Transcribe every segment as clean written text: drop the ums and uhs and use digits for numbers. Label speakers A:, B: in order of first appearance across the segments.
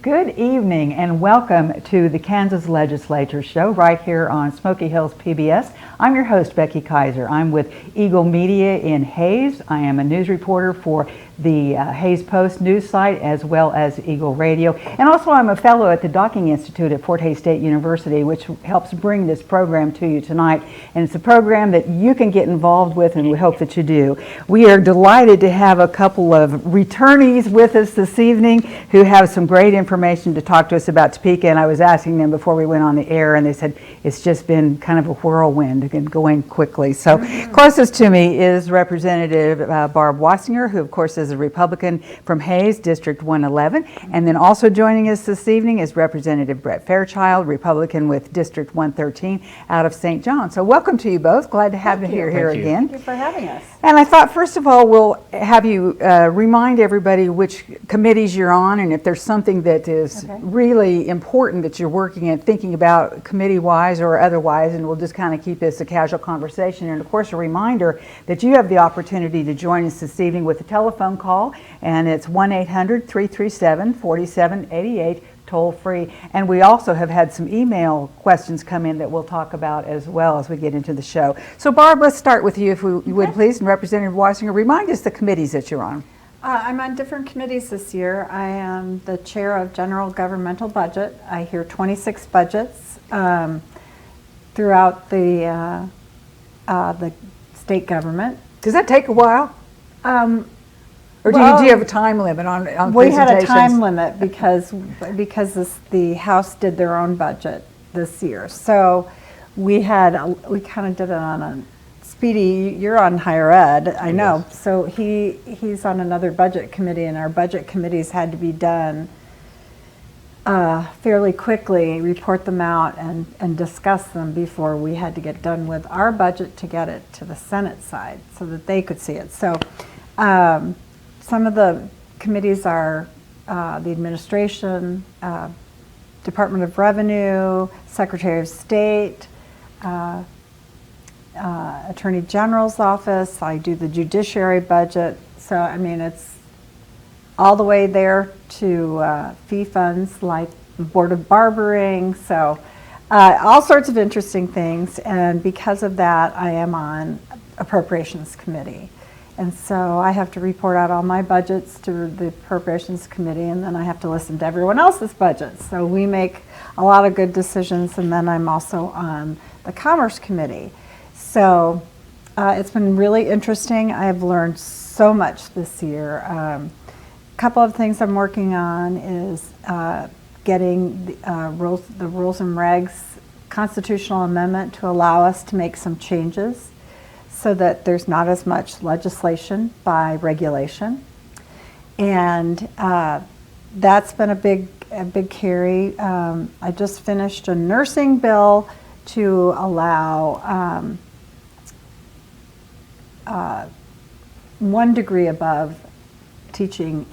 A: Good evening and welcome to the Kansas Legislature show right here on Smoky Hills PBS. I'm your host, Becky Kaiser. I'm with Eagle Media in Hays. I am a news reporter for the Hays Post news site as well as Eagle Radio. And also I'm a fellow at the Docking Institute at Fort Hays State University, which helps bring this program to you tonight. And it's a program that you can get involved with, and we hope that you do. We are delighted to have a couple of returnees with us this evening who have some great information to talk to us about Topeka. And I was asking them before we went on the air, and they said it's just been kind of a whirlwind and going quickly. So closest to me is Representative Barb Wasinger, who of course is a Republican from Hays, District 111. And then also joining us this evening is Representative Brett Fairchild, Republican with District 113 out of St. John. So welcome to you both. Glad to have you here again.
B: Thank you for having us.
A: And I thought, first of all, we'll have you remind everybody which committees you're on, and if there's something that is really important that you're working and thinking about committee-wise or otherwise, and we'll just kind of keep this a casual conversation. And of course, a reminder that you have the opportunity to join us this evening with a telephone call, and it's 1-800-337-4788. toll free. And we also have had some email questions come in that we'll talk about as well as we get into the show. So Barb, let's start with you if you would please, and Representative Wasinger, remind us the committees that you're on.
B: I'm on different committees this year. I am the chair of General Governmental Budget. I hear 26 budgets throughout the state government.
A: Does that take a while? Or do you have a time limit on
B: we
A: presentations?
B: had a time limit because the House did their own budget this year. So we kind of did it on a speedy. You're on higher ed, I know. Yes. So he's on another budget committee, and our budget committees had to be done fairly quickly, report them out and discuss them before we had to get done with our budget to get it to the Senate side so that they could see it. So. Some of the committees are the administration, Department of Revenue, Secretary of State, Attorney General's office. I do the judiciary budget. So, I mean, it's all the way there to fee funds like the Board of Barbering. So, all sorts of interesting things. And because of that, I am on Appropriations Committee. And so I have to report out all my budgets to the Appropriations Committee, and then I have to listen to everyone else's budgets. So we make a lot of good decisions, and then I'm also on the Commerce Committee. So it's been really interesting. I have learned so much this year. A couple of things I'm working on is getting the rules and regs constitutional amendment to allow us to make some changes, so that there's not as much legislation by regulation. And that's been a big carry. I just finished a nursing bill to allow 1 degree above teaching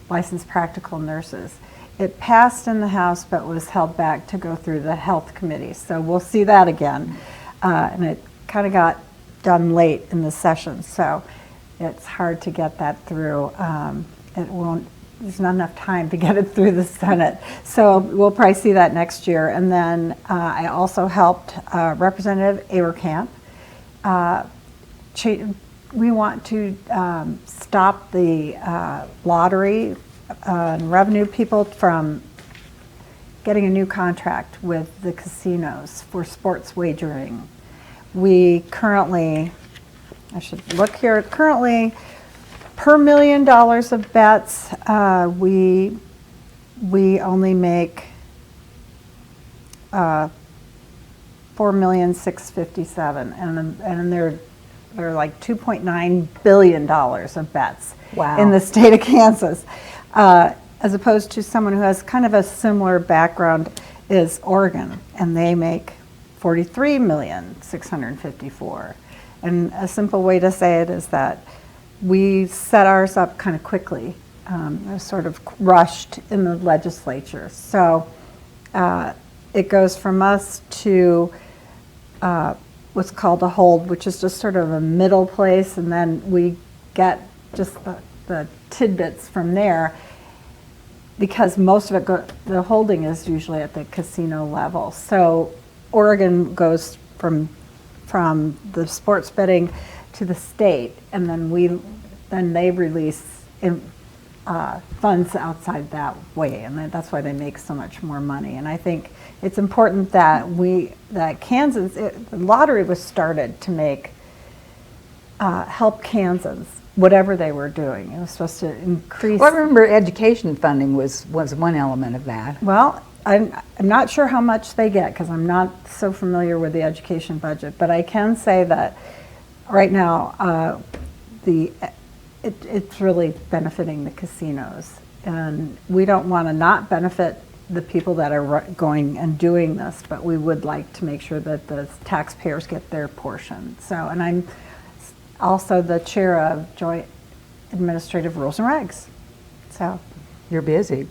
B: licensed practical nurses. It passed in the House but was held back to go through the Health Committee. So we'll see that again. And it kind of got done late in the session, so it's hard to get that through. There's not enough time to get it through the Senate, so we'll probably see that next year. And then I also helped Representative Abercamp. We want to stop the lottery and revenue people from getting a new contract with the casinos for sports wagering. We currently, I should look here, currently per $1 million of bets, we only make $4,657,000, and they're like $2.9 billion of bets in the state of Kansas, as opposed to someone who has kind of a similar background is Oregon, and they make $43,654,000. And a simple way to say it is that we set ours up kind of quickly, sort of rushed in the legislature. So it goes from us to what's called a hold, which is just sort of a middle place, and then we get just the tidbits from there. because most of it, the holding is usually at the casino level. So Oregon goes from the sports betting to the state, and then they release funds outside that way, and that's why they make so much more money. And I think it's important that Kansas, the lottery was started to help Kansans, whatever they were doing. It was supposed to increase.
C: Well, I remember education funding was one element of that.
B: Well, I'm not sure how much they get because I'm not so familiar with the education budget, but I can say that right now it's really benefiting the casinos, and we don't want to not benefit the people that are going and doing this, but we would like to make sure that the taxpayers get their portion. So, and I'm also the chair of Joint Administrative Rules and Regs. So
C: You're busy.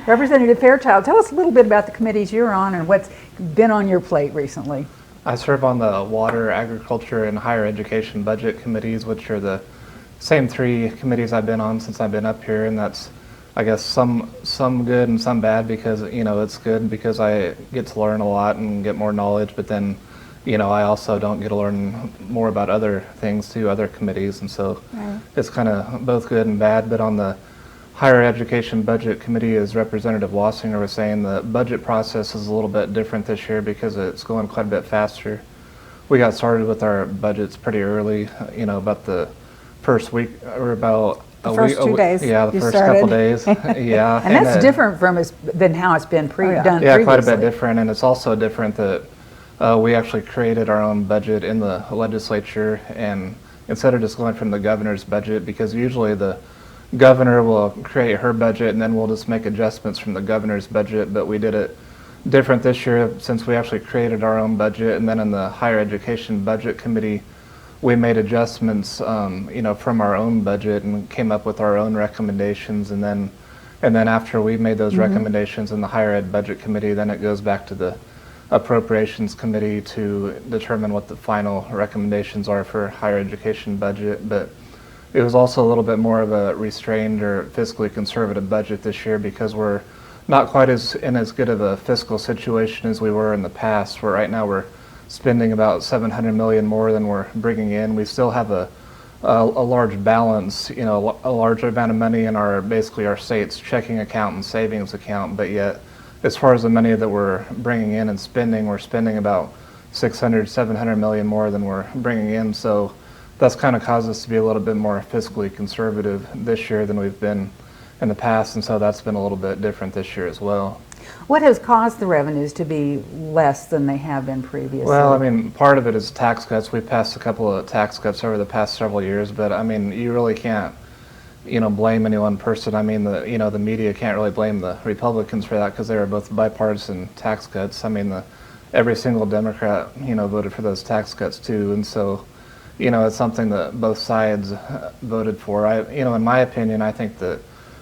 C: Representative Fairchild, tell us a little bit about the committees you're on and what's been on your plate recently.
D: I serve on the Water, Agriculture, and Higher Education Budget Committees, which are the same three committees I've been on since I've been up here, and that's, I guess, some good and some bad because, it's good because I get to learn a lot and get more knowledge, but then, I also don't get to learn more about other things too, other committees, and so It's kind of both good and bad. But on the Higher Education Budget Committee, as Representative Wasinger was saying, the budget process is a little bit different this year because it's going quite a bit faster. We got started with our budgets pretty early, about the first week or about
B: the first 2 days.
D: Yeah, the first couple days. Yeah,
C: and that's different than how it's been done previously.
D: Yeah, quite a bit different, and it's also different that we actually created our own budget in the legislature, and instead of just going from the governor's budget, because usually the governor will create her budget and then we'll just make adjustments from the governor's budget, but we did it different this year since we actually created our own budget, and then in the Higher Education Budget Committee we made adjustments from our own budget and came up with our own recommendations, and then after we made those recommendations in the Higher Ed Budget Committee, then it goes back to the Appropriations Committee to determine what the final recommendations are for higher education budget. But it was also a little bit more of a restrained or fiscally conservative budget this year because we're not quite in as good of a fiscal situation as we were in the past, where right now we're spending about $700 million more than we're bringing in. We still have a large balance, a large amount of money in our state's checking account and savings account, but yet as far as the money that we're bringing in and spending, we're spending about $700 million more than we're bringing in. So that's kind of caused us to be a little bit more fiscally conservative this year than we've been in the past, and so that's been a little bit different this year as well.
C: What has caused the revenues to be less than they have been previously?
D: Well, part of it is tax cuts. We passed a couple of tax cuts over the past several years, but you really can't blame any one person. The media can't really blame the Republicans for that because they were both bipartisan tax cuts. Every single Democrat, voted for those tax cuts too, and so, it's something that both sides voted for. In my opinion, I think that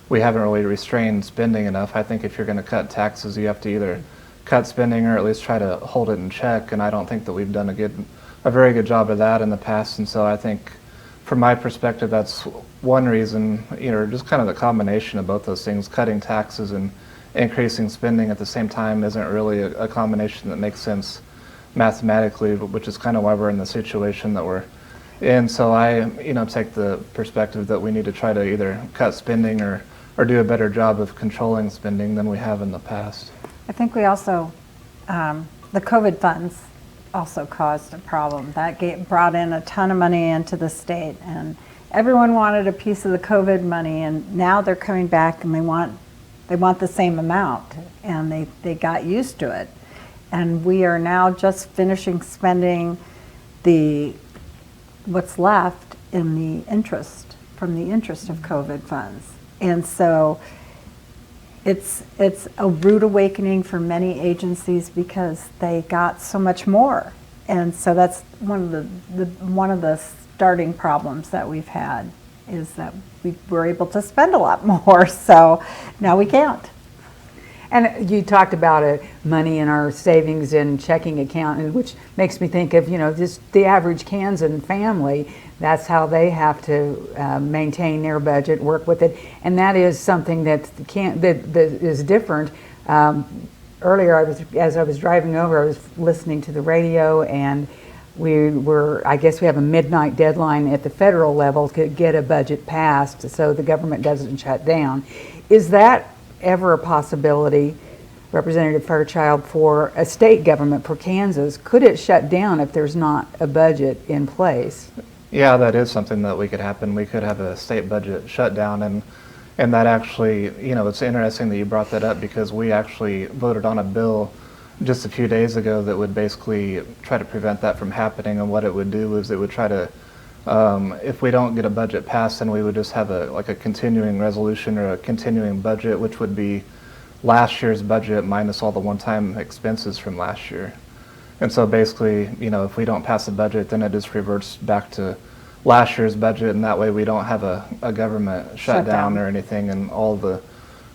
D: we haven't really restrained spending enough. I think if you're going to cut taxes, you have to either cut spending or at least try to hold it in check, and I don't think that we've done a very good job of that in the past, and so I think from my perspective, that's one reason, just kind of the combination of both those things, cutting taxes and increasing spending at the same time isn't really a combination that makes sense mathematically, which is kind of why we're in the situation that we're in. So I, take the perspective that we need to try to either cut spending or do a better job of controlling spending than we have in the past.
B: I think we also, the COVID funds also caused a problem. That brought in a ton of money into the state, and everyone wanted a piece of the COVID money, and now they're coming back and they want the same amount, and they got used to it. And we are now just finishing spending what's left in the interest, from the interest of COVID funds. And so it's a rude awakening for many agencies because they got so much more. And so that's one of the starting problems that we've had, is that we were able to spend a lot more, so now we can't.
C: And you talked about money in our savings and checking account, and which makes me think of, just the average Kansan family. That's how they have to maintain their budget, work with it, and that is something that is different. Earlier, as I was driving over, I was listening to the radio, and I guess we have a midnight deadline at the federal level to get a budget passed so the government doesn't shut down. Is that ever a possibility, Representative Fairchild, for a state government, for Kansas? Could it shut down if there's not a budget in place?
D: Yeah, that is something that we could happen. We could have a state budget shut down, and that actually, it's interesting that you brought that up, because we actually voted on a bill just a few days ago that would basically try to prevent that from happening. And what it would do is it would try to, if we don't get a budget passed, then we would just have a continuing resolution or a continuing budget, which would be last year's budget minus all the one-time expenses from last year. And so basically, if we don't pass the budget, then it just reverts back to last year's budget, and that way we don't have a government shutdown or anything, and all the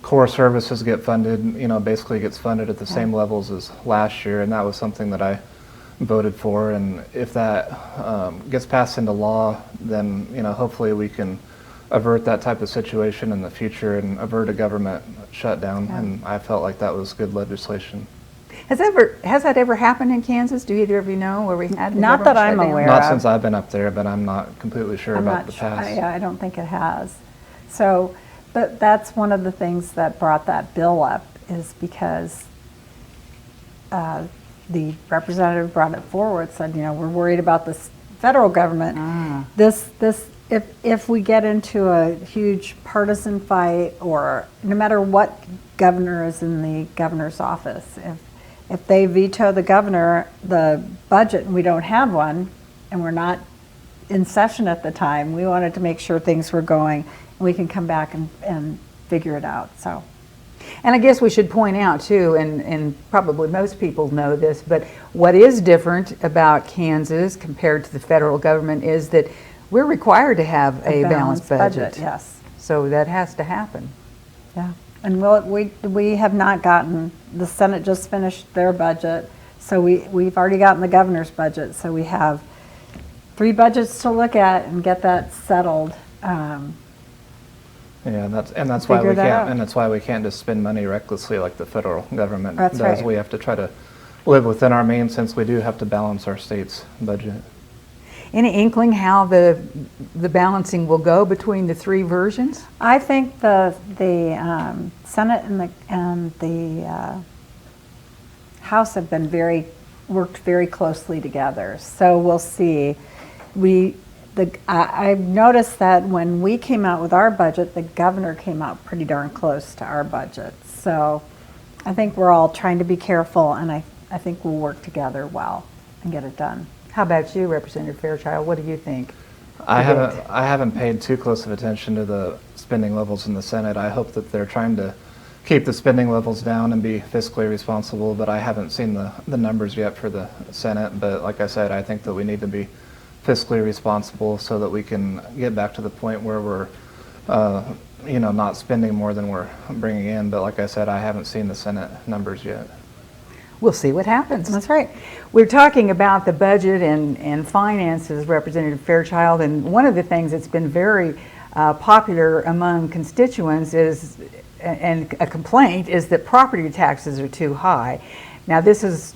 D: core services get funded, basically gets funded at the same levels as last year. And that was something that I voted for. And if that gets passed into law, then hopefully we can avert that type of situation in the future and avert a government shutdown. And I felt like that was good legislation.
C: Has that ever happened in Kansas? Do either of you know where we had the
B: Not that I'm
C: government shutdown?
B: aware
D: Not
B: of.
D: since I've been up there, but I'm not completely sure about the past.
B: I don't think it has. So, but that's one of the things that brought that bill up, is because the representative brought it forward, said, we're worried about this federal government. If we get into a huge partisan fight, or no matter what governor is in the governor's office, if they veto the budget, and we don't have one, and we're not in session at the time, we wanted to make sure things were going, and we can come back and figure it out. So,
C: and I guess we should point out too, and probably most people know this, but what is different about Kansas compared to the federal government is that we're required to have a balanced budget.
B: Yes.
C: So that has to happen.
B: Yeah. And we have not gotten, the Senate just finished their budget, so we've already gotten the governor's budget, so we have 3 budgets to look at and get that settled.
D: Yeah, that's why we can't just spend money recklessly like the federal government does.
B: Right.
D: We have to try to live within our means, since we do have to balance our state's budget.
C: Any inkling how the balancing will go between the 3 versions?
B: I think the Senate and the House have been worked very closely together. So we'll see. I've noticed that when we came out with our budget, the governor came out pretty darn close to our budget. So I think we're all trying to be careful, and I think we'll work together well and get it done.
C: How about you, Representative Fairchild? What do you think?
D: I haven't paid too close of attention to the spending levels in the Senate. I hope that they're trying to keep the spending levels down and be fiscally responsible, but I haven't seen the numbers yet for the Senate. But like I said, I think that we need to be fiscally responsible so that we can get back to the point where we're not spending more than we're bringing in. But like I said, I haven't seen the Senate numbers yet.
C: We'll see what happens.
B: That's right.
C: We're talking about the budget and finances, Representative Fairchild, and one of the things that's been very popular among constituents is, and a complaint, is that property taxes are too high. Now, this is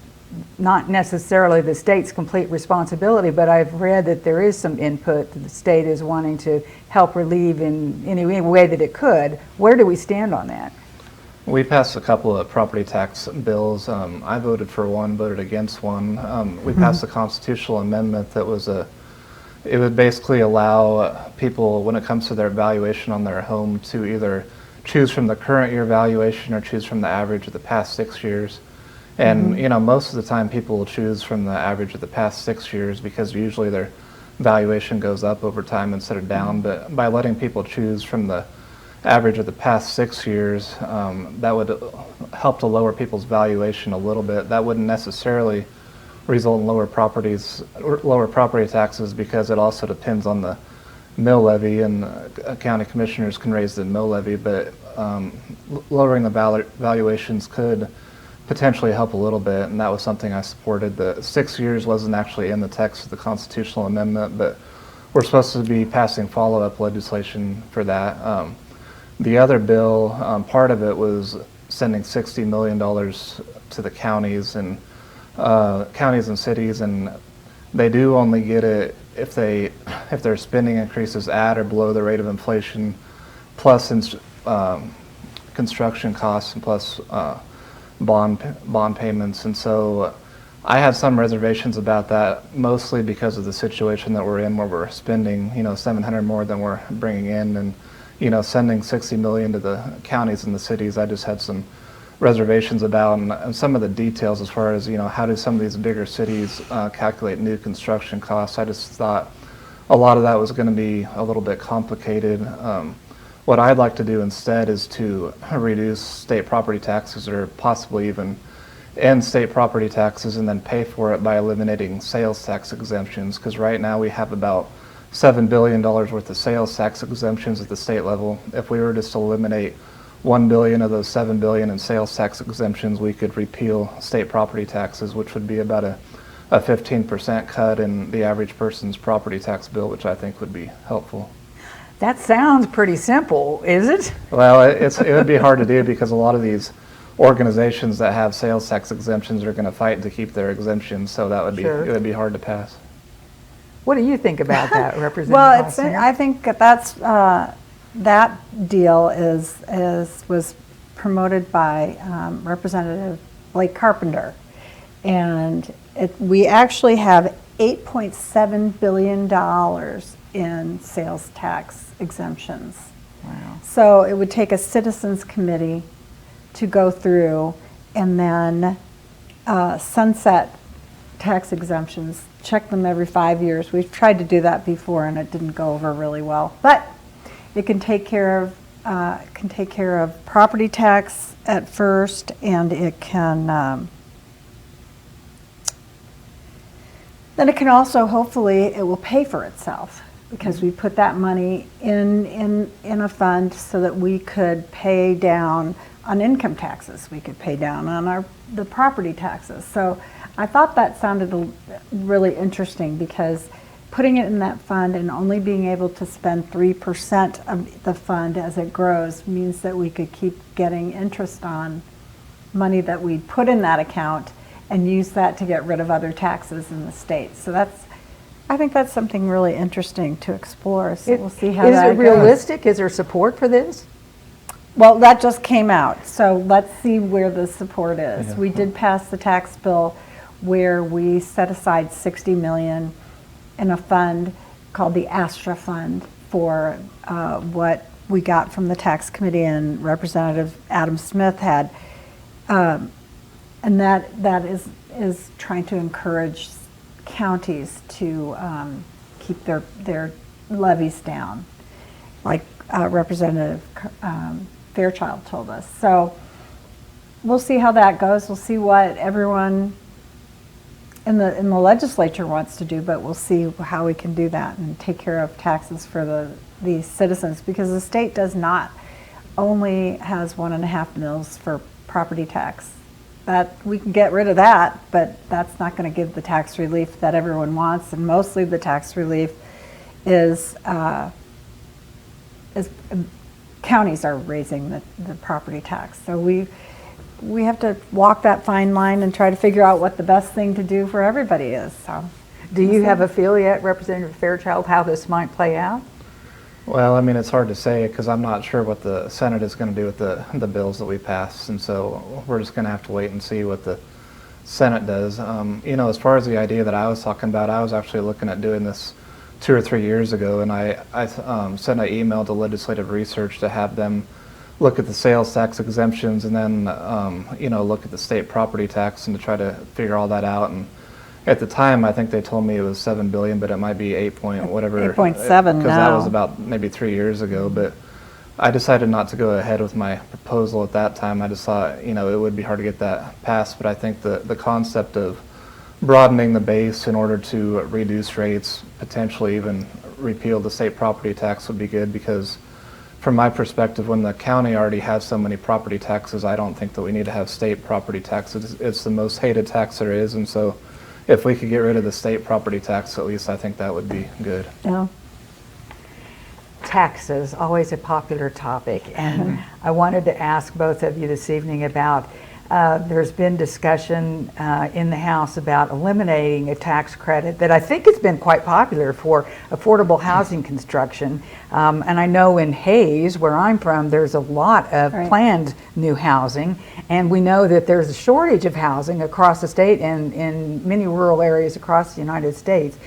C: not necessarily the state's complete responsibility, but I've read that there is some input that the state is wanting to help relieve in any way that it could. Where do we stand on that?
D: We passed a couple of property tax bills. I voted for one, voted against one. We passed a constitutional amendment that it would basically allow people, when it comes to their valuation on their home, to either choose from the current year valuation or choose from the average of the past 6 years. And most of the time people will choose from the average of the past 6 years, because usually their valuation goes up over time instead of down. But by letting people choose from the average of the past 6 years, that would help to lower people's valuation a little bit. That wouldn't necessarily result in lower property taxes, because it also depends on the mill levy, and county commissioners can raise the mill levy, but lowering the valuations could potentially help a little bit, and that was something I supported. The 6 years wasn't actually in the text of the constitutional amendment, but we're supposed to be passing follow-up legislation for that. The other bill, part of it was sending $60 million to the counties and cities, and they do only get it if their spending increases at or below the rate of inflation, plus construction costs and plus bond payments. And so I had some reservations about that, mostly because of the situation that we're in, where we're spending, $700 more than we're bringing in, and sending $60 million to the counties and the cities. I just had some reservations about, and some of the details as far as how do some of these bigger cities calculate new construction costs. I just thought a lot of that was going to be a little bit complicated. What I'd like to do instead is to reduce state property taxes, or possibly even end state property taxes, and then pay for it by eliminating sales tax exemptions, because right now we have about $7 billion worth of sales tax exemptions at the state level. If we were just to eliminate $1 billion of those $7 billion in sales tax exemptions, we could repeal state property taxes, which would be about a 15% cut in the average person's property tax bill, which I think would be helpful.
C: That sounds pretty simple, is it?
D: Well, it would be hard to do, because a lot of these organizations that have sales tax exemptions are going to fight to keep their exemptions, so that would be
C: Sure.
D: it would be hard to pass.
C: What do you think about that, Representative
B: Well,
C: Wasinger?
B: I think that's that deal was promoted by Representative Blake Carpenter, and we actually have $8.7 billion in sales tax exemptions.
C: Wow.
B: So it would take a citizens committee to go through and then sunset tax exemptions, check them every 5 years. We've tried to do that before and it didn't go over really well. But it can take care of property tax at first, and it can then it can also, hopefully, it will pay for itself, because we put that money in a fund so that we could pay down on income taxes. We could pay down on the property taxes. So I thought that sounded really interesting, because putting it in that fund and only being able to spend 3% of the fund as it grows means that we could keep getting interest on money that we put in that account and use that to get rid of other taxes in the state. So I think that's something really interesting to explore. So we'll see how that goes.
C: Is it realistic? Is there support for this?
B: Well, that just came out, so let's see where the support is.
D: Yeah.
B: We did pass the tax bill where we set aside $60 million in a fund called the Astra Fund for what we got from the tax committee, and Representative Adam Smith had, and that is trying to encourage counties to keep their levies down, like Representative Fairchild told us. So we'll see how that goes. We'll see what everyone in the legislature wants to do, but we'll see how we can do that and take care of taxes for the citizens, because the state does not only has 1.5 mils for property tax. That we can get rid of that, but that's not going to give the tax relief that everyone wants, and mostly the tax relief is counties are raising the property tax. So we have to walk that fine line and try to figure out what the best thing to do for everybody is. So,
C: Do you have a feel yet, Representative Fairchild, how this might play out?
D: Well, I mean, it's hard to say, because I'm not sure what the Senate is going to do with the bills that we pass, and so we're just going to have to wait and see what the Senate does. As far as the idea that I was talking about, I was actually looking at doing this 2 or 3 years ago, and I sent an email to Legislative Research to have them look at the sales tax exemptions, and then look at the state property tax, and to try to figure all that out. And at the time, I think they told me it was $7 billion, but it might be 8 point whatever.
B: 8.7
D: because that was
B: now.
D: about maybe 3 years ago. But I decided not to go ahead with my proposal at that time. I just thought it would be hard to get that passed. But I think the concept of broadening the base in order to reduce rates, potentially even repeal the state property tax would be good, because from my perspective, when the county already has so many property taxes, I don't think that we need to have state property taxes. It's the most hated tax there is, and so if we could get rid of the state property tax, at least I think that would be good.
B: Yeah.
C: Taxes, always a popular topic, and I wanted to ask both of you this evening about, there's been discussion in the House about eliminating a tax credit that I think has been quite popular for affordable housing construction. And I know in Hayes, where I'm from, there's a lot of planned new housing, and we know that there's a shortage of housing across the state and in many rural areas across the United States.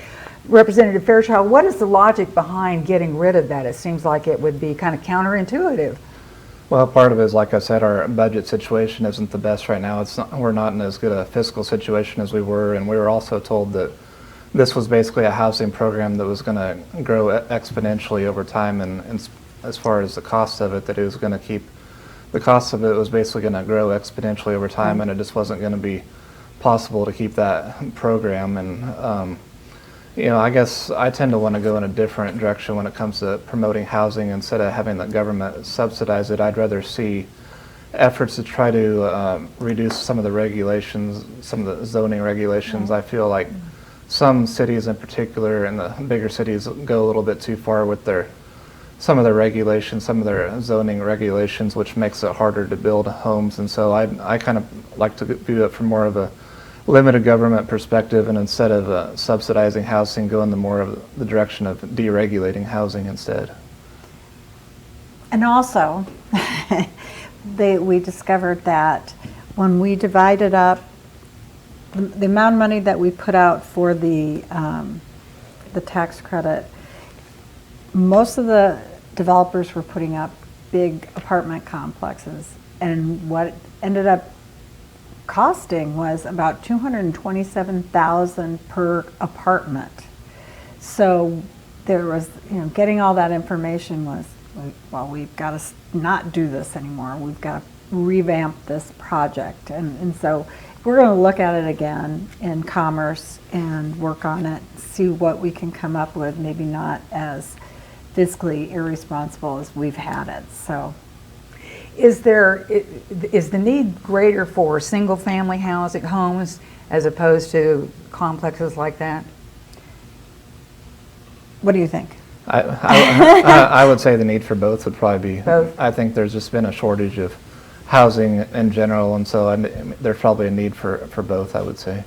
C: Representative Fairchild, what is the logic behind getting rid of that? It seems like it would be kind of counterintuitive.
D: Well, part of it is, like I said, our budget situation isn't the best right now. We're not in as good a fiscal situation as we were, and we were also told that this was basically a housing program that was going to grow exponentially over time, and as far as the cost of it, that it was going to keep, the cost of it was basically going to grow exponentially over time, and it just wasn't going to be possible to keep that program. And you know, I guess I tend to want to go in a different direction when it comes to promoting housing. Instead of having the government subsidize it, I'd rather see efforts to try to reduce some of the regulations, some of the zoning regulations. I feel like some cities in particular, and the bigger cities, go a little bit too far with some of their regulations, some of their zoning regulations, which makes it harder to build homes. And so I kind of like to view it from more of a limited government perspective, and instead of subsidizing housing, go in more of the direction of deregulating housing instead.
B: And also, we discovered that when we divided up the amount of money that we put out for the tax credit, most of the developers were putting up big apartment complexes, and what ended up costing was about $227,000 per apartment. So there was, getting all that information was, well, we've got to not do this anymore. We've got to revamp this project. And so we're going to look at it again in Commerce and work on it, see what we can come up with, maybe not as fiscally irresponsible as we've had it. So.
C: Is the need greater for single-family housing homes as opposed to complexes like that?
B: What do you think?
D: I would say the need for both would probably be.
C: Both.
D: I think there's just been a shortage of housing in general, and so there's probably a need for both, I would say.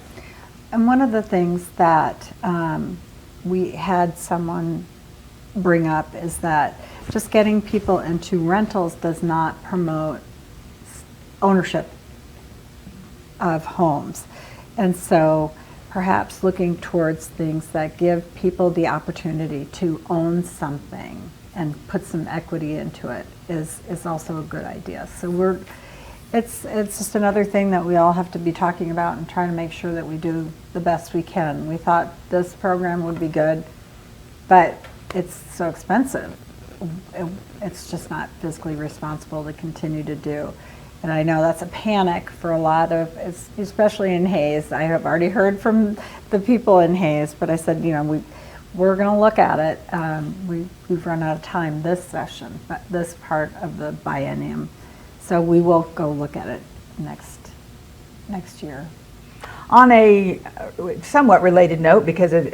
B: And one of the things that we had someone bring up is that just getting people into rentals does not promote ownership of homes. And so perhaps looking towards things that give people the opportunity to own something and put some equity into it is also a good idea. So it's just another thing that we all have to be talking about and trying to make sure that we do the best we can. We thought this program would be good, but it's so expensive. It's just not fiscally responsible to continue to do. And I know that's a panic for a lot of, especially in Hayes. I have already heard from the people in Hayes, but I said, we're going to look at it. We've run out of time this session, but this part of the biennium. So we will go look at it next year.
C: On a somewhat related note, because it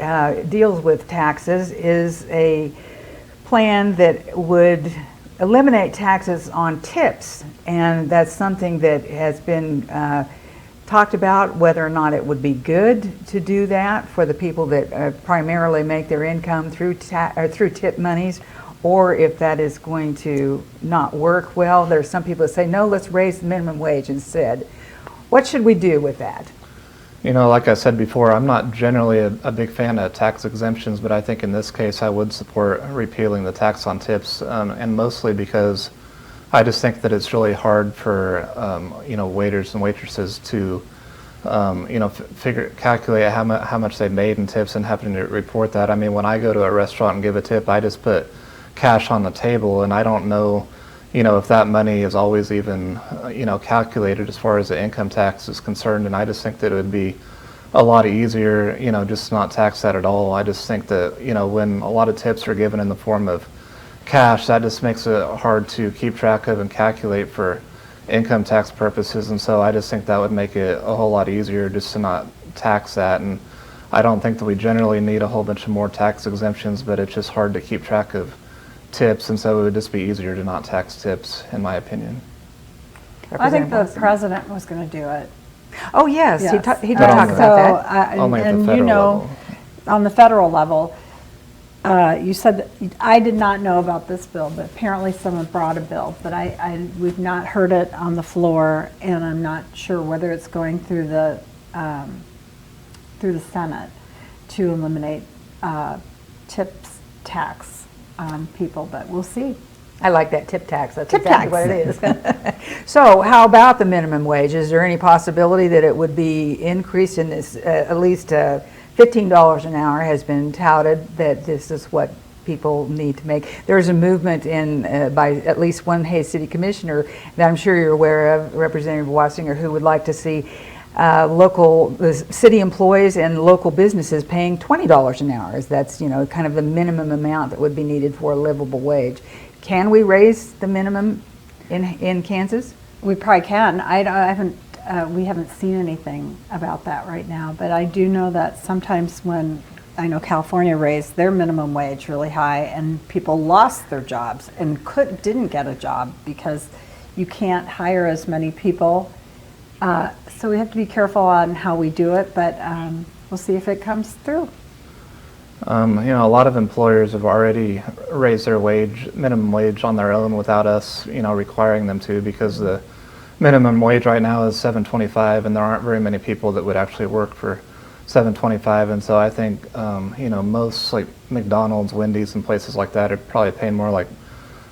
C: deals with taxes, is a plan that would eliminate taxes on tips, and that's something that has been talked about, whether or not it would be good to do that for the people that primarily make their income through tip monies, or if that is going to not work well. There's some people that say, no, let's raise the minimum wage instead. What should we do with that?
D: Like I said before, I'm not generally a big fan of tax exemptions, but I think in this case I would support repealing the tax on tips, and mostly because I just think that it's really hard for waiters and waitresses to calculate how much they made in tips and having to report that. I mean, when I go to a restaurant and give a tip, I just put cash on the table, and I don't know if that money is always even, calculated as far as the income tax is concerned. And I just think that it would be a lot easier, just to not tax that at all. I just think that, when a lot of tips are given in the form of cash, that just makes it hard to keep track of and calculate for income tax purposes. And so I just think that would make it a whole lot easier just to not tax that. And I don't think that we generally need a whole bunch of more tax exemptions, but it's just hard to keep track of tips. And so it would just be easier to not tax tips, in my opinion.
B: I think the president was going to do it.
C: Oh, yes,
B: Yes.
C: he did talk about that.
D: Only at the federal level.
B: On the federal level, you said that I did not know about this bill, but apparently someone brought a bill, but we've not heard it on the floor, and I'm not sure whether it's going through the Senate to eliminate tips tax on people, but we'll see.
C: I like that tip tax. That's
B: Tip
C: exactly
B: tax.
C: what it is. So how about the minimum wage? Is there any possibility that it would be increased in this, at least $15 an hour has been touted that this is what people need to make? There's a movement by at least one Hays City Commissioner that I'm sure you're aware of, Representative Wasinger, who would like to see the city employees and local businesses paying $20 an hour. That's kind of the minimum amount that would be needed for a livable wage. Can we raise the minimum in Kansas?
B: We probably can. We haven't seen anything about that right now, but I do know that sometimes when I know California raised their minimum wage really high, and people lost their jobs and didn't get a job because you can't hire as many people. So we have to be careful on how we do it, but we'll see if it comes through.
D: A lot of employers have already raised their minimum wage on their own without us, requiring them to, because the minimum wage right now is $7.25, and there aren't very many people that would actually work for $7.25. And so I think, most like McDonald's, Wendy's, and places like that are probably paying more like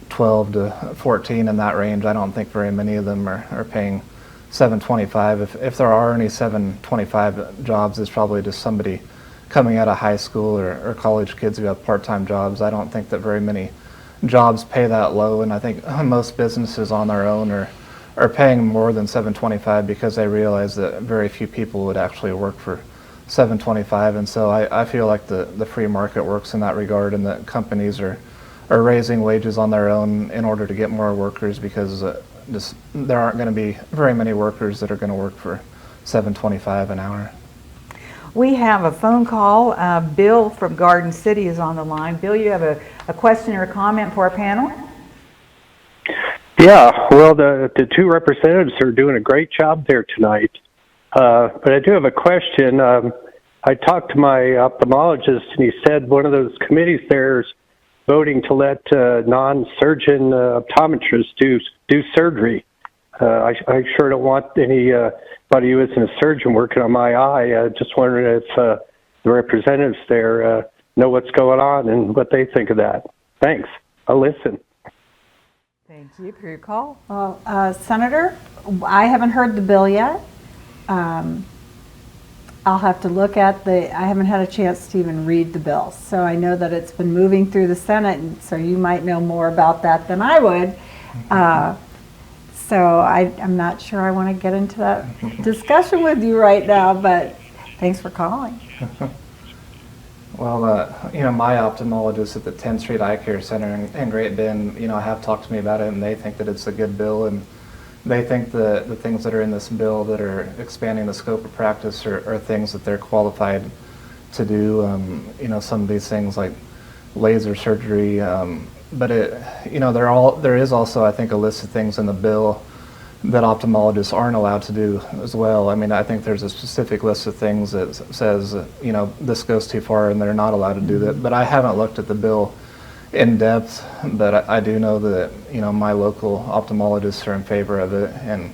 D: 12 to 14 in that range. I don't think very many of them are paying $7.25. If there are any $7.25 jobs, it's probably just somebody coming out of high school or college kids who have part-time jobs. I don't think that very many jobs pay that low, and I think most businesses on their own are paying more than $7.25 because they realize that very few people would actually work for $7.25. And so I feel like the free market works in that regard, and that companies are raising wages on their own in order to get more workers, because there aren't going to be very many workers that are going to work for $7.25 an hour.
C: We have a phone call. Bill from Garden City is on the line. Bill, you have a question or a comment for our panel?
E: Yeah, well, the two representatives are doing a great job there tonight. But I do have a question. I talked to my ophthalmologist, and he said one of those committees there is voting to let non-surgeon optometrists do surgery. I sure don't want anybody who isn't a surgeon working on my eye. Just wondering if the representatives there know what's going on and what they think of that. Thanks. I'll listen.
C: Thank you for your call.
B: Well, Senator, I haven't heard the bill yet. I'll have to look at I haven't had a chance to even read the bill. So I know that it's been moving through the Senate, and so you might know more about that than I would. So I'm not sure I want to get into that discussion with you right now, but thanks for calling.
D: Well, my ophthalmologist at the 10th Street Eye Care Center in Great Bend, have talked to me about it, and they think that it's a good bill, and they think the things that are in this bill that are expanding the scope of practice are things that they're qualified to do. Some of these things like laser surgery, but there is also, I think, a list of things in the bill that ophthalmologists aren't allowed to do as well. I mean, I think there's a specific list of things that says, this goes too far and they're not allowed to do that. But I haven't looked at the bill in depth, but I do know that, my local ophthalmologists are in favor of it, and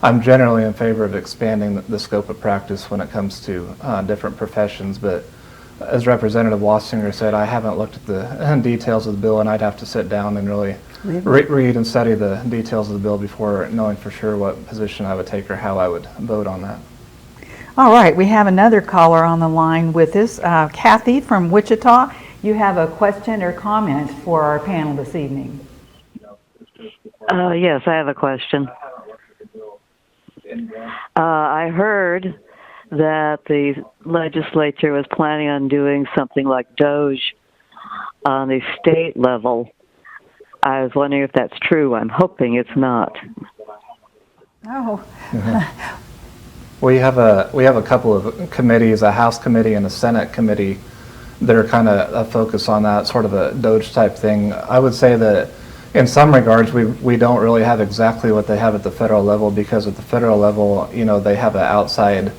D: I'm generally in favor of expanding the scope of practice when it comes to different professions. But as Representative Wasinger said, I haven't looked at the details of the bill, and I'd have to sit down and really read and study the details of the bill before knowing for sure what position I would take or how I would vote on that.
C: All right, we have another caller on the line with us. Kathy from Wichita, you have a question or comment for our panel this evening.
F: Yes, I have a question. I heard that the legislature was planning on doing something like Doge on the state level. I was wondering if that's true. I'm hoping it's not.
B: Oh,
D: We have a couple of committees, a House committee and a Senate committee, that are kind of focused on that, sort of a Doge type thing. I would say that in some regards we don't really have exactly what they have at the federal level, because at the federal level, they have an outside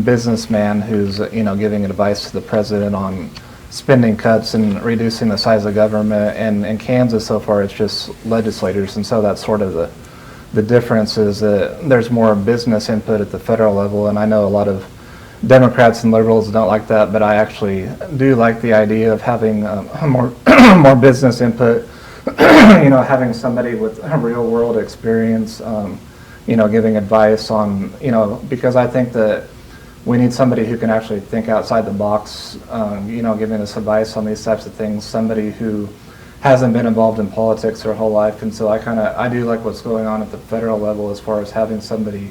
D: businessman who's giving advice to the president on spending cuts and reducing the size of government. And in Kansas so far it's just legislators, and so that's sort of the difference, is that there's more business input at the federal level. And I know a lot of Democrats and liberals don't like that, but I actually do like the idea of having more more business input. Having somebody with a real world experience, giving advice on, because I think that we need somebody who can actually think outside the box, giving us advice on these types of things, somebody who hasn't been involved in politics their whole life. And so I do like what's going on at the federal level as far as having somebody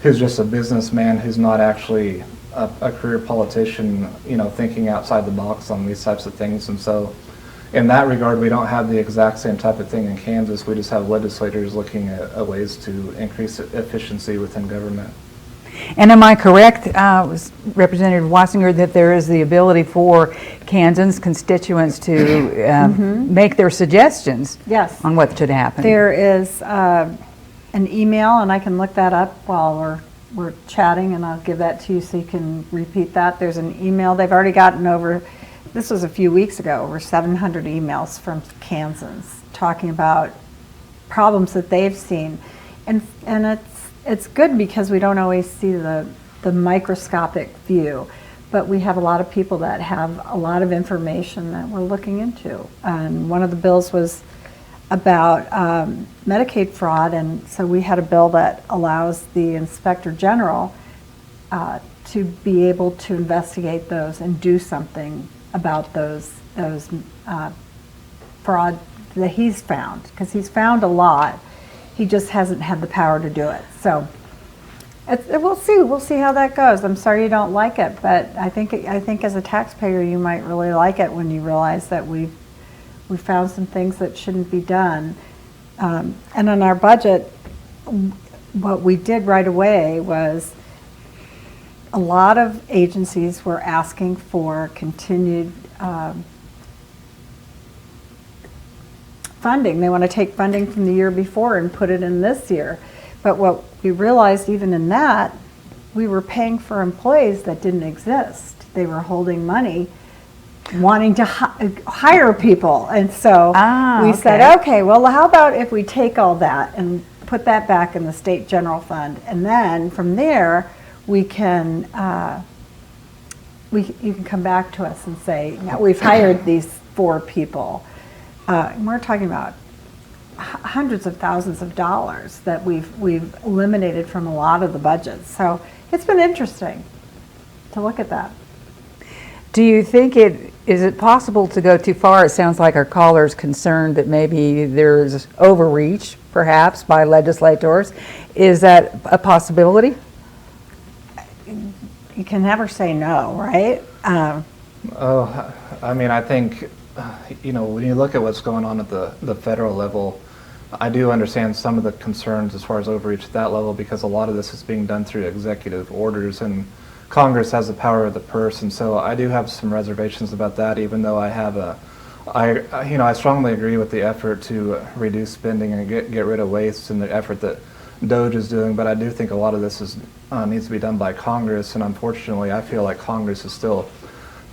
D: who's just a businessman, who's not actually a career politician, thinking outside the box on these types of things. And so in that regard, we don't have the exact same type of thing in Kansas. We just have legislators looking at ways to increase efficiency within government.
C: And am I correct, Representative Wasinger, that there is the ability for Kansans, constituents, to make their suggestions
B: yes.
C: on what should happen?
B: There is an email, and I can look that up while we're chatting, and I'll give that to you so you can repeat that. There's an email. They've already gotten over, this was a few weeks ago, over 700 emails from Kansans talking about problems that they've seen. And it's good because we don't always see the microscopic view, but we have a lot of people that have a lot of information that we're looking into. And one of the bills was about Medicaid fraud, and so we had a bill that allows the Inspector General to be able to investigate those and do something about those fraud that he's found, because he's found a lot. He just hasn't had the power to do it. So we'll see how that goes. I'm sorry you don't like it, but I think as a taxpayer you might really like it when you realize that we found some things that shouldn't be done. And on our budget, what we did right away was a lot of agencies were asking for continued funding. They want to take funding from the year before and put it in this year. But what we realized, even in that, we were paying for employees that didn't exist. They were holding money, wanting to hire people. And so we said, okay, well, how about if we take all that and put that back in the state general fund, and then from there we can you can come back to us and say, now we've hired these 4 people. And we're talking about hundreds of thousands of dollars that we've eliminated from a lot of the budgets. So it's been interesting to look at that.
C: Do you think is it possible to go too far? It sounds like our caller's concerned that maybe there's overreach, perhaps, by legislators. Is that a possibility?
B: You can never say no, right?
D: I think, when you look at what's going on at the federal level, I do understand some of the concerns as far as overreach at that level, because a lot of this is being done through executive orders, and Congress has the power of the purse, and so I do have some reservations about that, even though I strongly agree with the effort to reduce spending and get rid of waste, and the effort that Doge is doing, but I do think a lot of this needs to be done by Congress, and unfortunately I feel like Congress is still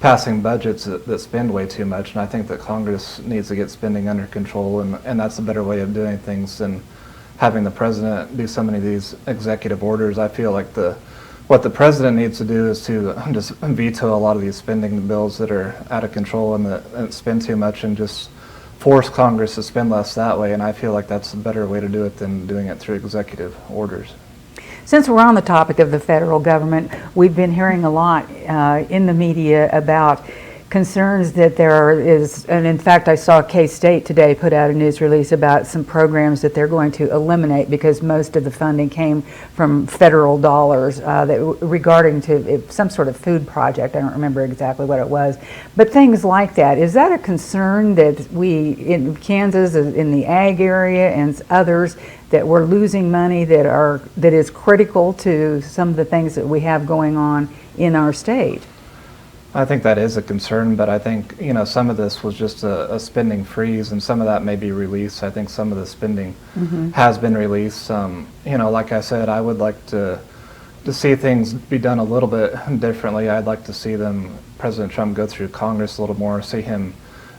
D: passing budgets that spend way too much, and I think that Congress needs to get spending under control, and that's a better way of doing things than having the president do so many of these executive orders. I feel like what the president needs to do is to just veto a lot of these spending bills that are out of control and that spend too much, and just force Congress to spend less that way, and I feel like that's a better way to do it than doing it through executive orders.
C: Since we're on the topic of the federal government, we've been hearing a lot in the media about concerns that there is, and in fact I saw K-State today put out a news release about some programs that they're going to eliminate because most of the funding came from federal dollars regarding to some sort of food project. I don't remember exactly what it was, but things like that. Is that a concern that we in Kansas, in the ag area and others, that we're losing money that is critical to some of the things that we have going on in our state?
D: I think that is a concern, but I think, some of this was just a spending freeze, and some of that may be released. I think some of the spending has been released. Like I said, I would like to see things be done a little bit differently. I'd like to see President Trump go through Congress a little more, see him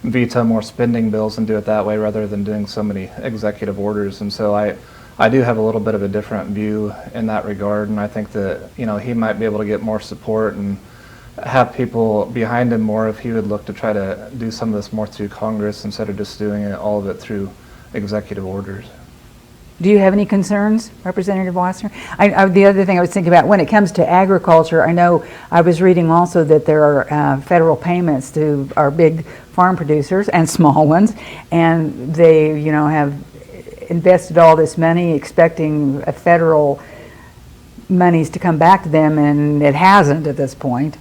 D: veto more spending bills and do it that way rather than doing so many executive orders. And so I do have a little bit of a different view in that regard, and I think that, he might be able to get more support and have people behind him more if he would look to try to do some of this more through Congress instead of just doing all of it through executive orders.
C: Do you have any concerns, Representative Wasinger? The other thing I was thinking about, when it comes to agriculture, I know I was reading also that there are federal payments to our big farm producers and small ones, and they, have invested all this money expecting federal monies to come back to them, and it hasn't at this point.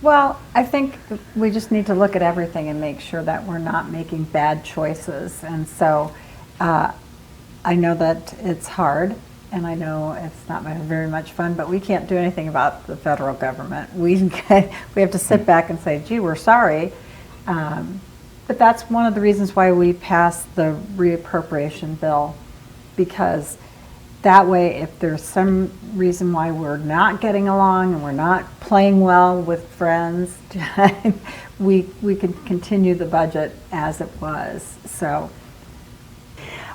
B: Well, I think we just need to look at everything and make sure that we're not making bad choices. And so I know that it's hard, and I know it's not very much fun, but we can't do anything about the federal government. We have to sit back and say, gee, we're sorry. But that's one of the reasons why we passed the reappropriation bill, because that way, if there's some reason why we're not getting along and we're not playing well with friends, we can continue the budget as it was. So,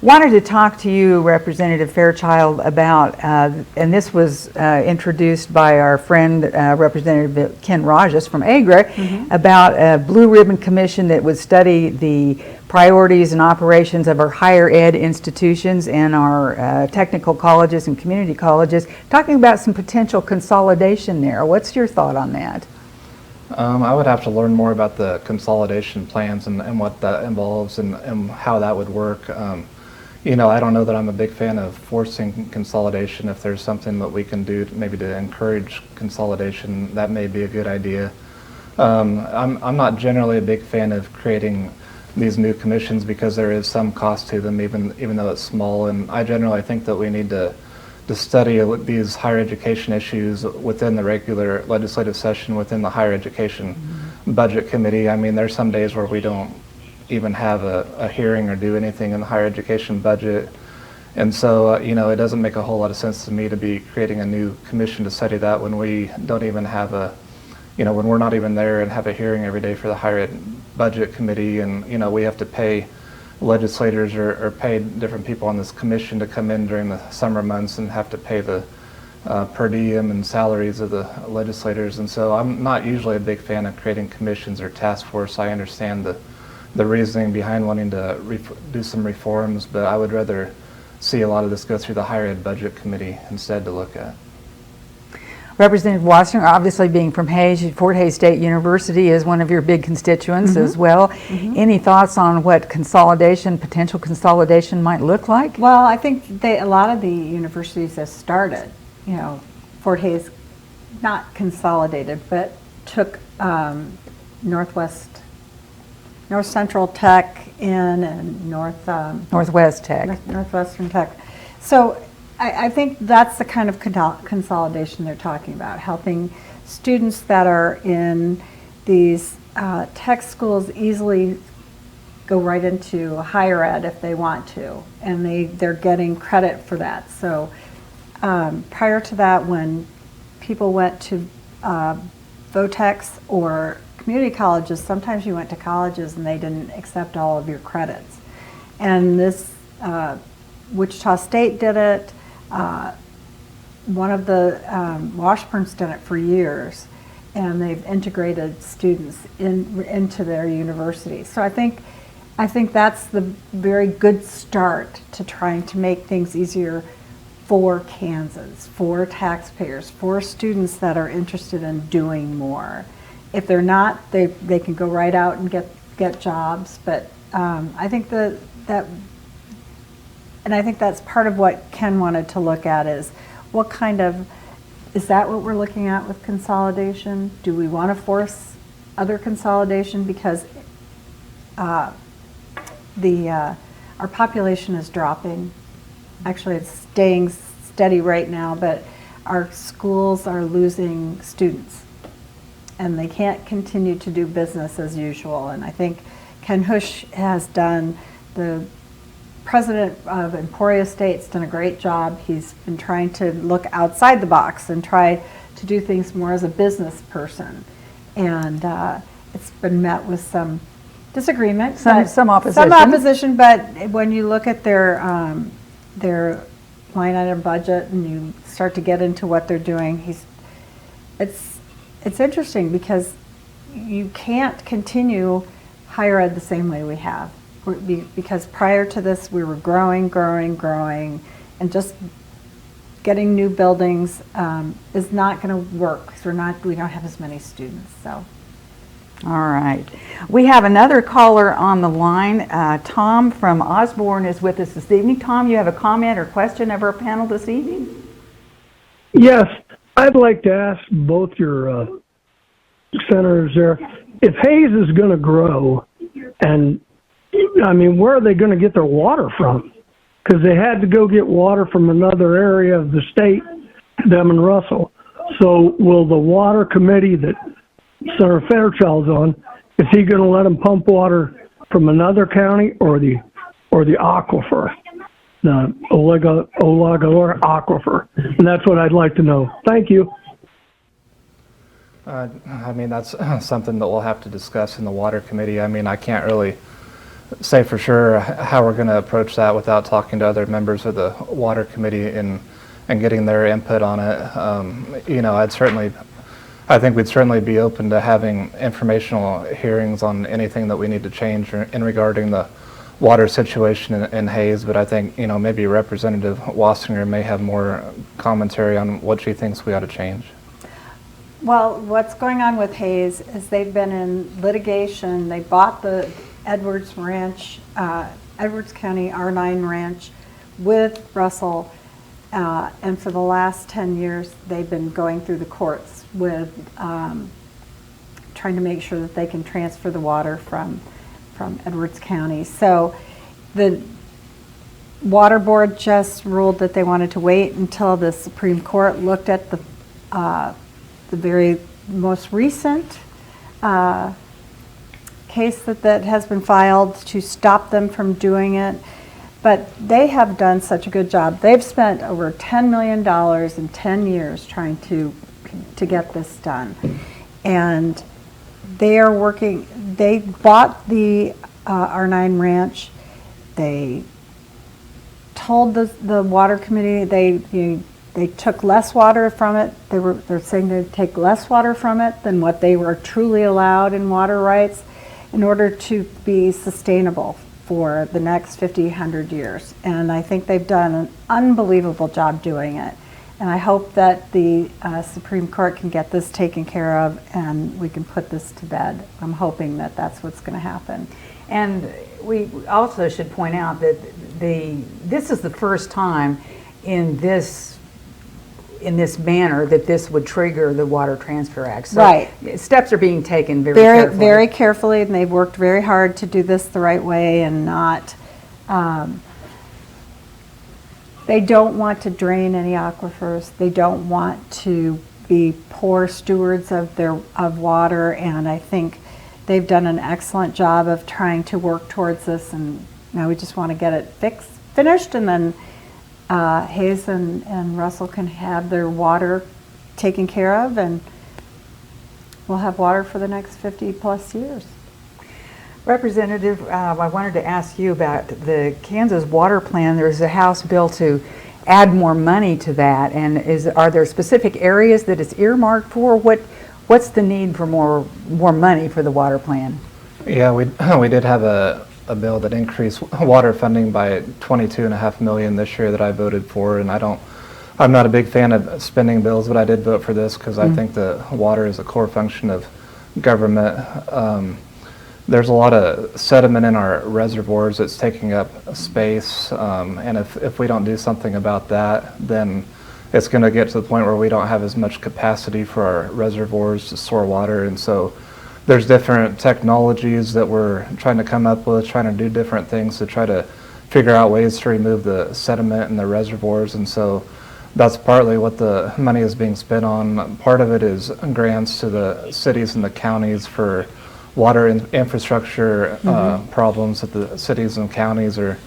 C: wanted to talk to you, Representative Fairchild, about, and this was introduced by our friend Representative Ken Rajas from AGRA, about a Blue Ribbon Commission that would study the priorities and operations of our higher ed institutions and our technical colleges and community colleges, talking about some potential consolidation there. What's your thought on that?
D: I would have to learn more about the consolidation plans and what that involves and how that would work. I don't know that I'm a big fan of forcing consolidation. If there's something that we can do maybe to encourage consolidation, that may be a good idea. I'm not generally a big fan of creating these new commissions because there is some cost to them, even though it's small. And I generally think that we need to study these higher education issues within the regular legislative session, within the higher education budget committee. I mean, there's some days where we don't even have a hearing or do anything in the higher education budget. And so, it doesn't make a whole lot of sense to me to be creating a new commission to study that when we don't even have when we're not even there and have a hearing every day for the higher ed budget committee, and, we have to pay legislators or pay different people on this commission to come in during the summer months and have to pay the per diem and salaries of the legislators. And so I'm not usually a big fan of creating commissions or task force. I understand the reasoning behind wanting to do some reforms, but I would rather see a lot of this go through the higher ed budget committee instead to look at.
C: Representative Wasinger, obviously being from Hays, Fort Hays State University is one of your big constituents as well. Any thoughts on what potential consolidation might look like?
B: well, I think a lot of the universities have started. Fort Hays, not consolidated, but took North Central Tech in and
C: Northwest Tech.
B: Northwestern Tech. So I think that's the kind of consolidation they're talking about, helping students that are in these tech schools easily go right into higher ed if they want to, and they're getting credit for that. So prior to that, when people went to VOTEX or community colleges, sometimes you went to colleges and they didn't accept all of your credits. And this, Wichita State did it. One of the Washburns done it for years, and they've integrated students into their university. So I think that's the very good start to trying to make things easier for Kansas, for taxpayers, for students that are interested in doing more. If they're not, they can go right out and get jobs. But I think and I think that's part of what Ken wanted to look at is what kind of, is that what we're looking at with consolidation? Do we want to force other consolidation? Because our population is dropping. Actually, it's staying steady right now, but our schools are losing students and they can't continue to do business as usual. And I think Ken Hush has done, the president of Emporia State's done a great job. He's been trying to look outside the box and try to do things more as a business person. And it's been met with some disagreement.
C: Some opposition.
B: Some opposition, but when you look at their line item budget and you start to get into what they're doing, it's interesting because you can't continue higher ed the same way we have. Because prior to this, we were growing, and just getting new buildings is not going to work because we don't have as many students. So,
A: all right, we have another caller on the line. Tom from Osborne is with us this evening. Tom, you have a comment or question of our panel this evening?
G: Yes, I'd like to ask both your senators there, if Hayes is going to grow, and I mean, where are they going to get their water from? Because they had to go get water from another area of the state, them and Russell. So will the water committee that Senator Fairchild's on, is he going to let them pump water from another county or the aquifer, the Olaga aquifer? And that's what I'd like to know. Thank you.
D: I mean, that's something that we'll have to discuss in the water committee. I mean, I can't really say for sure how we're going to approach that without talking to other members of the water committee and getting their input on it. You know, I think we'd certainly be open to having informational hearings on anything that we need to change in regarding the water situation in Hayes, but I think, you know, maybe Representative Wasinger may have more commentary on what she thinks we ought to change.
B: well, what's going on with Hayes is they've been in litigation. They bought the Edwards Ranch, Edwards County R9 Ranch with Russell, and for the last 10 years they've been going through the courts with trying to make sure that they can transfer the water from Edwards County. So the Water Board just ruled that they wanted to wait until the Supreme Court looked at the very most recent case that has been filed to stop them from doing it. But they have done such a good job. They've spent over $10 million in 10 years trying to get this done. And they are working, they bought the R9 Ranch. They told the water committee they took less water from it. They're saying they'd take less water from it than what they were truly allowed in water rights in order to be sustainable for the next 50, 100 years. And I think they've done an unbelievable job doing it. And I hope that the Supreme Court can get this taken care of and we can put this to bed. I'm hoping that that's what's going to happen.
C: And we also should point out that this is the first time in this manner that this would trigger the Water Transfer Act. So
B: right.
C: Steps are being taken very
B: very carefully, and they've worked very hard to do this the right way and not. They don't want to drain any aquifers. They don't want to be poor stewards of water, and I think they've done an excellent job of trying to work towards this. And now we just want to get it finished, and then Hayes and Russell can have their water taken care of, and we'll have water for the next 50 plus years.
C: Representative, I wanted to ask you about the Kansas water plan. There's a House bill to add more money to that, and are there specific areas that it's earmarked for? What's the need for more money for the water plan? Yeah,
D: we did have a bill that increased water funding by $22.5 million this year that I voted for, and I'm not a big fan of spending bills, but I did vote for this because I think the water is a core function of government. There's a lot of sediment in our reservoirs that's taking up space, and if we don't do something about that, then it's going to get to the point where we don't have as much capacity for our reservoirs to store water. And so there's different technologies that we're trying to come up with, trying to do different things to try to figure out ways to remove the sediment in the reservoirs. And so that's partly what the money is being spent on. Part of it is grants to the cities and the counties for water infrastructure problems that the cities and counties are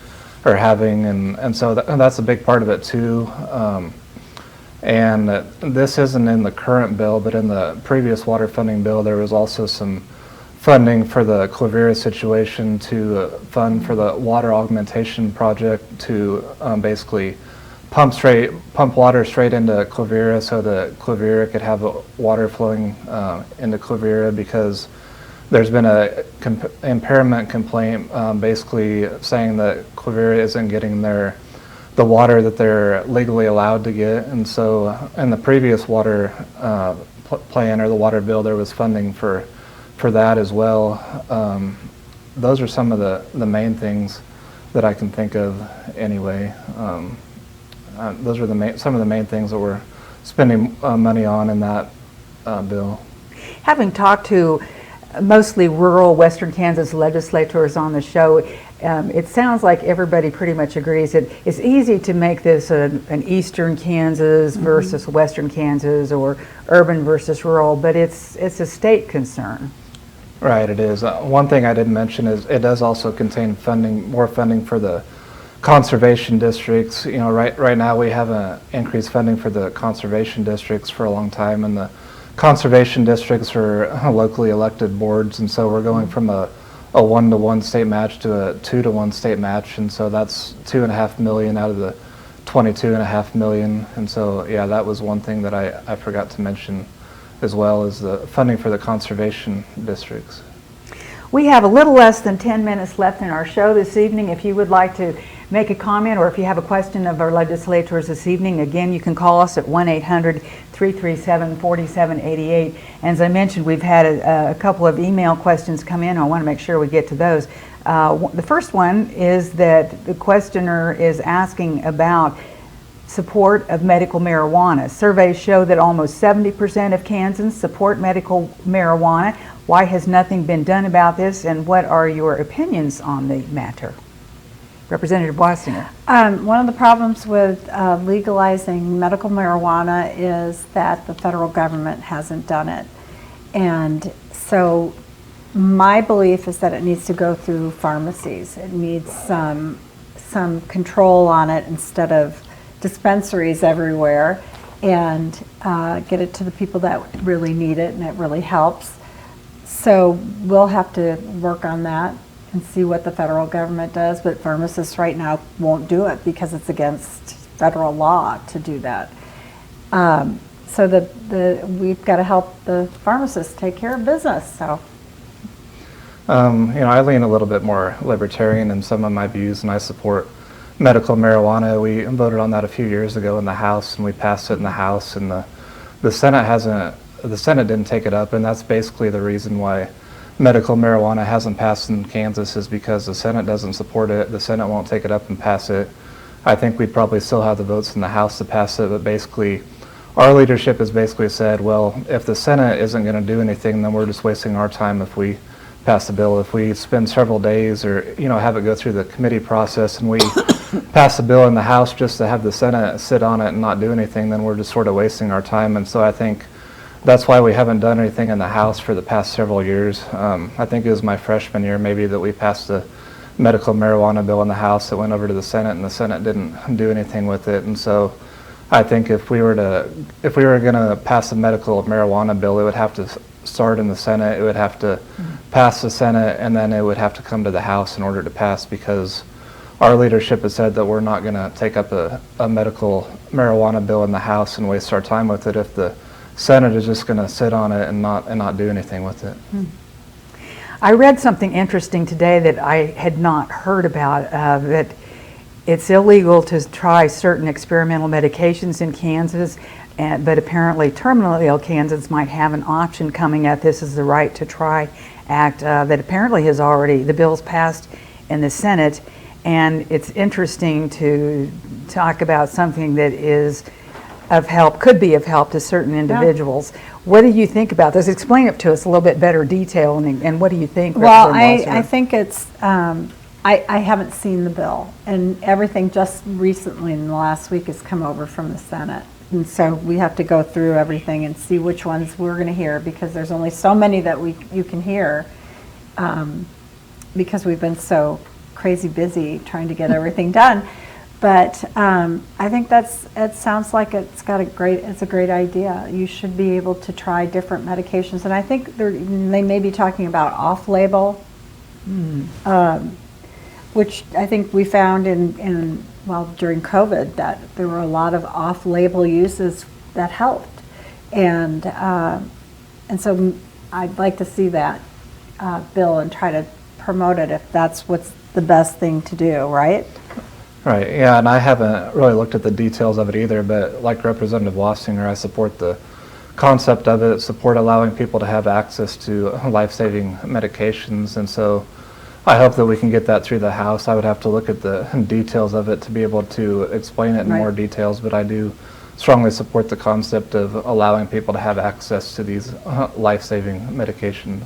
D: having, and so that's a big part of it too. And this isn't in the current bill, but in the previous water funding bill, there was also some funding for the Clavira situation to fund for the water augmentation project to basically pump water straight into Clavira so that Clavira could have water flowing into Clavira, because there's been a impairment complaint basically saying that Clavira isn't getting the water that they're legally allowed to get. And so in the previous water plan or the water bill, there was funding for that as well. Those are some of the main things that I can think of anyway. Those are some of the main things that we're spending money on in that bill.
C: Having talked to mostly rural Western Kansas legislators on the show, it sounds like everybody pretty much agrees that it's easy to make this an Eastern Kansas versus Western Kansas, or urban versus rural, but it's a state concern.
D: Right, it is. One thing I didn't mention is it does also contain more funding for the conservation districts. You know, right now we have increased funding for the conservation districts for a long time, and the conservation districts are locally elected boards, and so we're going from a 1-to-1 state match to a 2-to-1 state match, and so that's $2.5 million out of the $22.5 million. And so yeah, that was one thing that I forgot to mention as well, as the funding for the conservation districts.
C: We have a little less than 10 minutes left in our show this evening. If you would like to make a comment, or if you have a question of our legislators this evening, again, you can call us at 1-800-337-4788. As I mentioned, we've had a couple of email questions come in. I want to make sure we get to those. The first one is that the questioner is asking about support of medical marijuana. Surveys show that almost 70% of Kansans support medical marijuana. Why has nothing been done about this, and what are your opinions on the matter? Representative Wasinger.
B: One of the problems with legalizing medical marijuana is that the federal government hasn't done it. And so my belief is that it needs to go through pharmacies. It needs some control on it instead of dispensaries everywhere, and get it to the people that really need it, and it really helps. So we'll have to work on that and see what the federal government does, but pharmacists right now won't do it because it's against federal law to do that. So we've got to help the pharmacists take care of business. So,
D: You know, I lean a little bit more libertarian in some of my views, and I support medical marijuana. We voted on that a few years ago in the House, and we passed it in the House, and the Senate didn't take it up, and that's basically the reason why medical marijuana hasn't passed in Kansas, is because the Senate doesn't support it. The Senate won't take it up and pass it. I think we'd probably still have the votes in the House to pass it, but basically our leadership has basically said, well, if the Senate isn't going to do anything, then we're just wasting our time if we pass the bill. If we spend several days or, you know, have it go through the committee process and we pass the bill in the House just to have the Senate sit on it and not do anything, then we're just sort of wasting our time. And so I think that's why we haven't done anything in the House for the past several years. I think it was my freshman year maybe that we passed the medical marijuana bill in the House that went over to the Senate, and the Senate didn't do anything with it. And so I think if we were going to pass a medical marijuana bill, it would have to start in the Senate, it would have to pass the Senate, and then it would have to come to the House in order to pass, because our leadership has said that we're not going to take up a medical marijuana bill in the House and waste our time with it if the Senate is just going to sit on it and not do anything with it.
C: I read something interesting today that I had not heard about, that it's illegal to try certain experimental medications in Kansas, but apparently terminally ill Kansans might have an option coming at this as the Right to Try Act that apparently has already, the bill's passed in the Senate. And it's interesting to talk about something that is of help, could be of help to certain individuals. Yeah. What do you think about this? Explain it to us a little bit better detail, and what do you think?
B: Well, I think it's, I haven't seen the bill, and everything just recently in the last week has come over from the Senate. And so we have to go through everything and see which ones we're going to hear, because there's only so many that you can hear, because we've been so crazy busy trying to get everything done. But I think it sounds like it's a great idea. You should be able to try different medications, and I think they may be talking about off-label, which I think we found during COVID that there were a lot of off-label uses that helped, and so I'd like to see that bill and try to promote it if that's what's the best thing to do, right?
D: Right, yeah, and I haven't really looked at the details of it either, but like Representative Wasinger, I support the concept of it, support allowing people to have access to life-saving medications, and so I hope that we can get that through the House. I would have to look at the details of it to be able to explain it in more details, but I do strongly support the concept of allowing people to have access to these life-saving medications.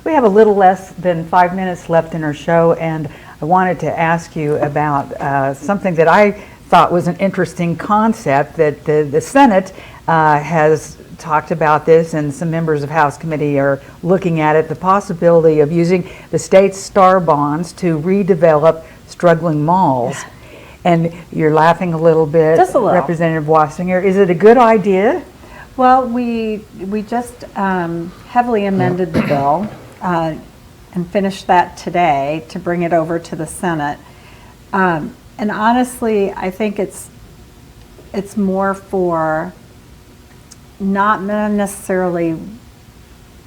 C: We have a little less than 5 minutes left in our show, and I wanted to ask you about something that I thought was an interesting concept that the Senate has talked about this, and some members of House Committee are looking at it, the possibility of using the state's STAR bonds to redevelop struggling malls. And you're laughing a little bit,
B: just a little.
C: Representative Wasinger. Is it a good idea?
B: Well, we just heavily amended the bill and finished that today to bring it over to the Senate. And honestly, I think it's more for not necessarily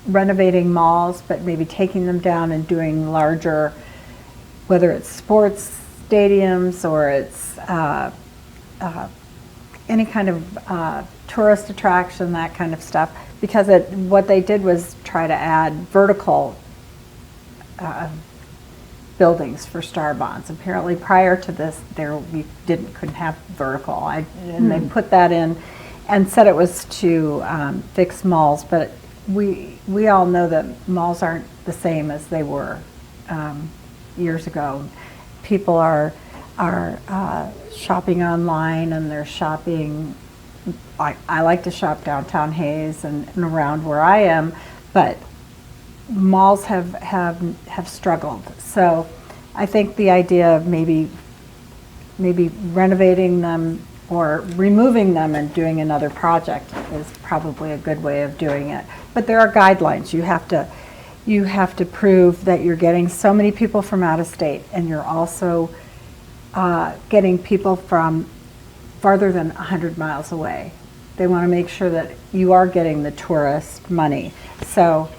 B: renovating malls, but maybe taking them down and doing larger, whether it's sports stadiums or it's any kind of tourist attraction, that kind of stuff. Because what they did was try to add vertical buildings for STAR bonds. Apparently, prior to this, we couldn't have vertical, and they put that in and said it was to fix malls. But we all know that malls aren't the same as they were years ago. People are shopping online, and they're shopping. I like to shop downtown Hayes and around where I am, but malls have struggled. So I think the idea of maybe renovating them or removing them and doing another project is probably a good way of doing it. But there are guidelines. You have to prove that you're getting so many people from out of state, and you're also getting people from farther than 100 miles away. They want to make sure that you are getting the tourist money. So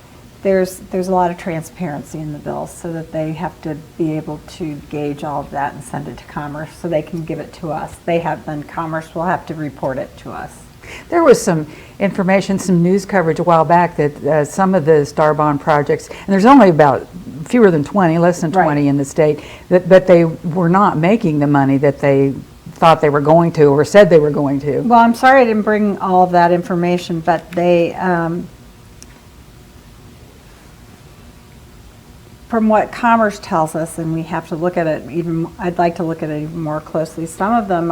B: there's a lot of transparency in the bill, so that they have to be able to gauge all of that and send it to Commerce so they can give it to us. Then Commerce will have to report it to us.
C: There was some information, some news coverage a while back that some of the STAR bond projects, and there's only about fewer than 20, less than 20 in the state, that they were not making the money that they thought they were going to or said they were going to.
B: Well, I'm sorry I didn't bring all of that information, but they, from what Commerce tells us, and we have to look at it I'd like to look at it even more closely. Some of them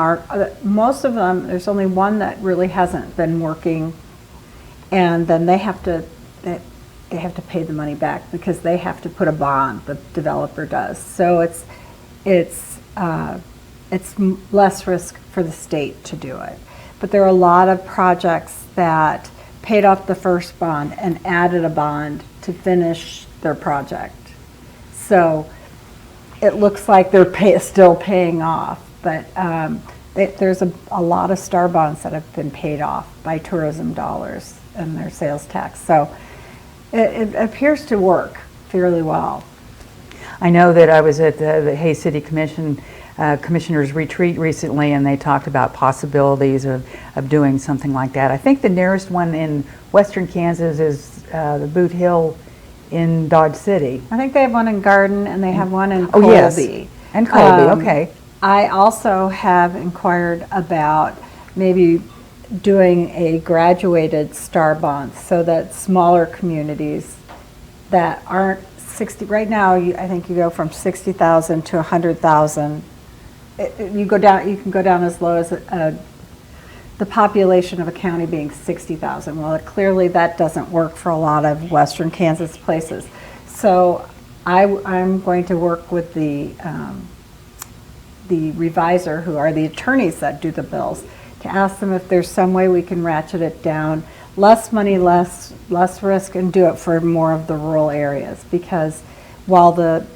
B: most of them, there's only one that really hasn't been working, and then they have to pay the money back because they have to put a bond, the developer does. So it's less risk for the state to do it. But there are a lot of projects that paid off the first bond and added a bond to finish their project. So it looks like they're still paying off, but there's a lot of STAR bonds that have been paid off by tourism dollars and their sales tax. So it appears to work fairly well.
C: I know that I was at the Hayes City Commission commissioners retreat recently, and they talked about possibilities of doing something like that. I think the nearest one in western Kansas is the Boot Hill in Dodge City.
B: I think they have one in Garden and they have one in
C: Oh,
B: Colby.
C: yes. And Colby, okay.
B: I also have inquired about maybe doing a graduated star bond so that smaller communities that aren't 60, right now I think you go from 60,000 to 100,000. You can go down as low as the population of a county being 60,000. Well, clearly that doesn't work for a lot of western Kansas places. So I'm going to work with the revisor, who are the attorneys that do the bills, to ask them if there's some way we can ratchet it down, less money, less risk, and do it for more of the rural areas. Because while the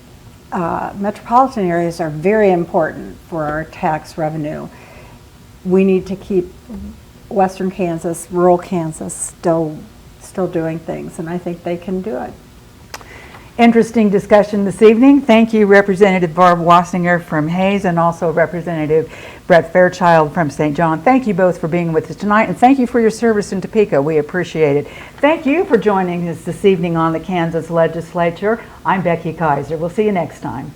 B: metropolitan areas are very important for our tax revenue, we need to keep western Kansas, rural Kansas still doing things, and I think they can do it.
C: Interesting discussion this evening. Thank you, Representative Barb Wasinger from Hayes, and also Representative Brett Fairchild from St. John. Thank you both for being with us tonight, and thank you for your service in Topeka. We appreciate it. Thank you for joining us this evening on the Kansas Legislature. I'm Becky Kaiser. We'll see you next time.